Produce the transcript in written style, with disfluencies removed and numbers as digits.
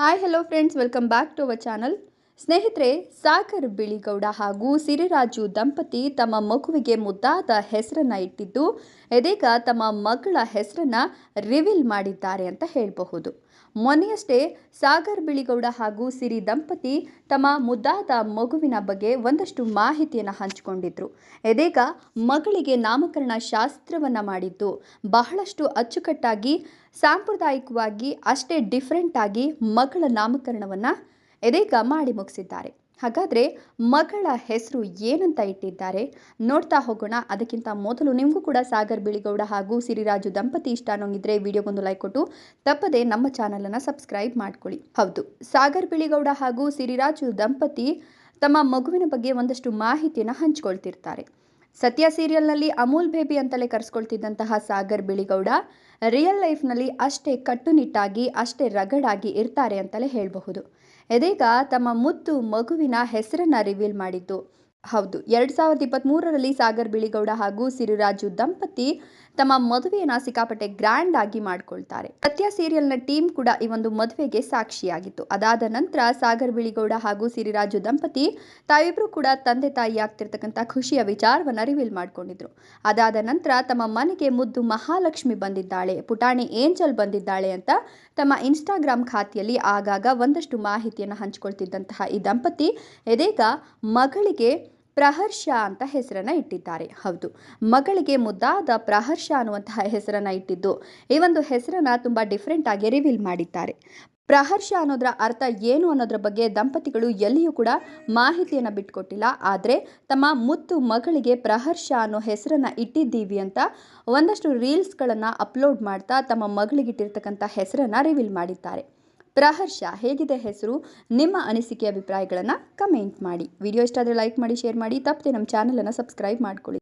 Hi hello friends, welcome back to our channel. ಸ್ನೇಹಿತರೆ, ಸಾಗರ್ ಬಿಳಿಗೌಡ ಹಾಗೂ ಸಿರಿರಾಜು ದಂಪತಿ ತಮ್ಮ ಮಗುವಿಗೆ ಮುದ್ದಾದ ಹೆಸರನ್ನು ಇಟ್ಟಿದ್ದು, ಇದೀಗ ತಮ್ಮ ಮಗಳ ಹೆಸರನ್ನು ರಿವೀಲ್ ಮಾಡಿದ್ದಾರೆ ಅಂತ ಹೇಳಬಹುದು. ಮೊನ್ನೆಯಷ್ಟೇ ಸಾಗರ್ ಬಿಳಿಗೌಡ ಹಾಗೂ ಸಿರಿ ದಂಪತಿ ತಮ್ಮ ಮುದ್ದಾದ ಮಗುವಿನ ಬಗ್ಗೆ ಒಂದಷ್ಟು ಮಾಹಿತಿಯನ್ನು ಹಂಚಿಕೊಂಡಿದ್ರು. ಇದೀಗ ಮಗಳಿಗೆ ನಾಮಕರಣ ಶಾಸ್ತ್ರವನ್ನು ಮಾಡಿದ್ದು ಬಹಳಷ್ಟು ಅಚ್ಚುಕಟ್ಟಾಗಿ, ಸಾಂಪ್ರದಾಯಿಕವಾಗಿ, ಅಷ್ಟೇ ಡಿಫ್ರೆಂಟ್ ಆಗಿ ಮಗಳ ನಾಮಕರಣವನ್ನು ಇದೀಗ ಮಾಡಿ ಮುಗಿಸಿದ್ದಾರೆ. ಹಾಗಾದರೆ ಮಗಳ ಹೆಸರು ಏನಂತ ಇಟ್ಟಿದ್ದಾರೆ ನೋಡ್ತಾ ಹೋಗೋಣ. ಅದಕ್ಕಿಂತ ಮೊದಲು ನಿಮಗೂ ಕೂಡ ಸಾಗರ್ ಬಿಳಿಗೌಡ ಹಾಗೂ ಸಿರಿರಾಜು ದಂಪತಿ ಇಷ್ಟ ಅನ್ನೋಂಗಿದ್ರೆ ವಿಡಿಯೋಗೊಂದು ಲೈಕ್ ಕೊಟ್ಟು ತಪ್ಪದೆ ನಮ್ಮ ಚಾನಲನ್ನು ಸಬ್ಸ್ಕ್ರೈಬ್ ಮಾಡ್ಕೊಳ್ಳಿ. ಹೌದು, ಸಾಗರ್ ಬಿಳಿಗೌಡ ಹಾಗೂ ಸಿರಿರಾಜು ದಂಪತಿ ತಮ್ಮ ಮಗುವಿನ ಬಗ್ಗೆ ಒಂದಷ್ಟು ಮಾಹಿತಿಯನ್ನು ಹಂಚಿಕೊಳ್ತಿರ್ತಾರೆ. ಸತ್ಯ ಸೀರಿಯಲ್ನಲ್ಲಿ ಅಮೂಲ್ ಬೇಬಿ ಅಂತಲೇ ಕರೆಸ್ಕೊಳ್ತಿದ್ದಂತಹ ಸಾಗರ್ ಬಿಳಿಗೌಡ ರಿಯಲ್ ಲೈಫ್ನಲ್ಲಿ ಅಷ್ಟೇ ಕಟ್ಟುನಿಟ್ಟಾಗಿ, ಅಷ್ಟೇ ರಗಡಾಗಿ ಇರ್ತಾರೆ ಅಂತಲೇ ಹೇಳಬಹುದು. ಇದೀಗ ತಮ್ಮ ಮುದ್ದು ಮಗುವಿನ ಹೆಸರನ್ನು ರಿವೀಲ್ ಮಾಡಿದ್ದು ಹೌದು, 2023ರಲ್ಲಿ ಸಾಗರ್ ಬಿಳಿಗೌಡ ಹಾಗೂ ಸಿರಿರಾಜು ದಂಪತಿ ತಮ್ಮ ಮದುವೆಯನ್ನು ಸಿಕ್ಕಾಪಟ್ಟೆ ಗ್ರ್ಯಾಂಡ್ ಆಗಿ ಮಾಡ್ಕೊಳ್ತಾರೆ. ಸತ್ಯ ಸೀರಿಯಲ್ನ ಟೀಮ್ ಕೂಡ ಈ ಒಂದು ಮದುವೆಗೆ ಸಾಕ್ಷಿಯಾಗಿತ್ತು. ಅದಾದ ನಂತರ ಸಾಗರ್ ಬಿಳಿಗೌಡ ಹಾಗೂ ಸಿರಿರಾಜು ದಂಪತಿ ತಾವಿಬ್ರು ಕೂಡ ತಂದೆ ತಾಯಿ ಆಗ್ತಿರ್ತಕ್ಕಂಥ ಖುಷಿಯ ವಿಚಾರವನ್ನು ರಿವೀಲ್ ಮಾಡ್ಕೊಂಡಿದ್ರು. ಅದಾದ ನಂತರ ತಮ್ಮ ಮನೆಗೆ ಮುದ್ದು ಮಹಾಲಕ್ಷ್ಮಿ ಬಂದಿದ್ದಾಳೆ, ಪುಟಾಣಿ ಏಂಜಲ್ ಬಂದಿದ್ದಾಳೆ ಅಂತ ತಮ್ಮ ಇನ್ಸ್ಟಾಗ್ರಾಮ್ ಖಾತೆಯಲ್ಲಿ ಆಗಾಗ ಒಂದಷ್ಟು ಮಾಹಿತಿಯನ್ನು ಹಂಚಿಕೊಳ್ತಿದ್ದಂತಹ ಈ ದಂಪತಿ ಇದೀಗ ಮಗಳಿಗೆ ಪ್ರಹರ್ಷ ಅಂತ ಹೆಸರನ್ನು ಇಟ್ಟಿದ್ದಾರೆ. ಹೌದು, ಮಗಳಿಗೆ ಮುದ್ದಾದ ಪ್ರಹರ್ಷ ಅನ್ನುವಂತಹ ಹೆಸರನ್ನು ಇಟ್ಟಿದ್ದು, ಈ ಒಂದು ಹೆಸರನ್ನು ತುಂಬ ಡಿಫ್ರೆಂಟ್ ಆಗಿ ರಿವೀಲ್ ಮಾಡಿದ್ದಾರೆ. ಪ್ರಹರ್ಷ ಅನ್ನೋದರ ಅರ್ಥ ಏನು ಅನ್ನೋದ್ರ ಬಗ್ಗೆ ದಂಪತಿಗಳು ಎಲ್ಲಿಯೂ ಕೂಡ ಮಾಹಿತಿಯನ್ನು ಬಿಟ್ಕೊಟ್ಟಿಲ್ಲ. ಆದರೆ ತಮ್ಮ ಮುದ್ದು ಮಗಳಿಗೆ ಪ್ರಹರ್ಷ ಅನ್ನೋ ಹೆಸರನ್ನು ಇಟ್ಟಿದ್ದೀವಿ ಅಂತ ಒಂದಷ್ಟು ರೀಲ್ಸ್ಗಳನ್ನು ಅಪ್ಲೋಡ್ ಮಾಡ್ತಾ ತಮ್ಮ ಮಗಳಿಗಿಟ್ಟಿರ್ತಕ್ಕಂಥ ಹೆಸರನ್ನು ರಿವೀಲ್ ಮಾಡಿದ್ದಾರೆ. ಪ್ರಹರ್ಷ ಹೇಗಿದೆ ಹೆಸರು? ನಿಮ್ಮ ಅನಿಸಿಕೆ ಅಭಿಪ್ರಾಯಗಳನ್ನು ಕಮೆಂಟ್ ಮಾಡಿ. ವಿಡಿಯೋ ಇಷ್ಟ ಆದರೆ ಲೈಕ್ ಮಾಡಿ, ಶೇರ್ ಮಾಡಿ, ತಪ್ಪದೆ ನಮ್ಮ ಚಾನಲನ್ನು ಸಬ್ಸ್ಕ್ರೈಬ್ ಮಾಡ್ಕೊಳ್ಳಿ.